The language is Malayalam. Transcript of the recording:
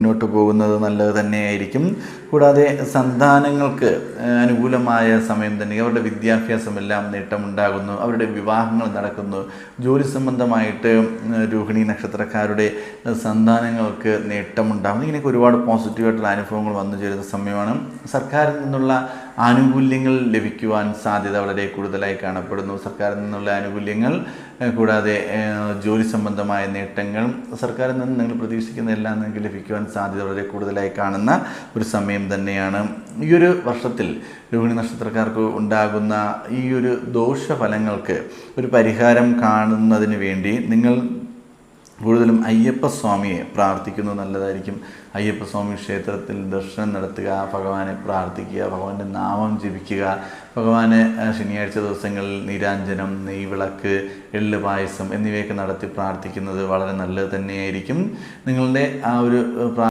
മുന്നോട്ട് പോകുന്നത് നല്ലത് തന്നെയായിരിക്കും. കൂടാതെ സന്താനങ്ങൾക്ക് അനുകൂലമായ സമയം തന്നെ, അവരുടെ വിദ്യാഭ്യാസമെല്ലാം നേട്ടമുണ്ടാകുന്നു, അവരുടെ വിവാഹങ്ങൾ നടക്കുന്നു. ജോലി സംബന്ധമായിട്ട് രോഹിണി നക്ഷത്രക്കാരുടെ സന്താനങ്ങൾക്ക് നേട്ടമുണ്ടാകുന്നു. ഇങ്ങനെയൊക്കെ ഒരുപാട് പോസിറ്റീവായിട്ടുള്ള അനുഭവങ്ങൾ വന്നു ചേരുന്ന സമയമാണ്. സർക്കാരിൽ നിന്നുള്ള ആനുകൂല്യങ്ങൾ ലഭിക്കുവാൻ സാധ്യത വളരെ കൂടുതലായി കാണപ്പെടുന്നു. സർക്കാരിൽ നിന്നുള്ള ആനുകൂല്യങ്ങൾ, കൂടാതെ ജോലി സംബന്ധമായ നേട്ടങ്ങൾ, സർക്കാരിൽ നിന്ന് നിങ്ങൾ പ്രതീക്ഷിക്കുന്ന എല്ലാം നിങ്ങൾക്ക് ലഭിക്കുവാൻ സാധ്യത വളരെ കൂടുതലായി കാണുന്ന ഒരു സമയം തന്നെയാണ്. ഈ ഒരു വർഷത്തിൽ രോഹിണി നക്ഷത്രക്കാർക്ക് ഉണ്ടാകുന്ന ഈ ഒരു ദോഷഫലങ്ങൾക്ക് ഒരു പരിഹാരം കാണുന്നതിന് വേണ്ടി നിങ്ങൾ കൂടുതലും അയ്യപ്പസ്വാമിയെ പ്രാർത്ഥിക്കുന്നത് നല്ലതായിരിക്കും. അയ്യപ്പസ്വാമി ക്ഷേത്രത്തിൽ ദർശനം നടത്തുക, ഭഗവാനെ പ്രാർത്ഥിക്കുക, ഭഗവാന്റെ നാമം ജപിക്കുക, ഭഗവാന് ശനിയാഴ്ച ദിവസങ്ങളിൽ നീരാഞ്ജനം, നെയ്വിളക്ക്, എള്ള് പായസം എന്നിവയൊക്കെ നടത്തി പ്രാർത്ഥിക്കുന്നത് വളരെ നല്ലത് തന്നെയായിരിക്കും. നിങ്ങളുടെ ആ ഒരു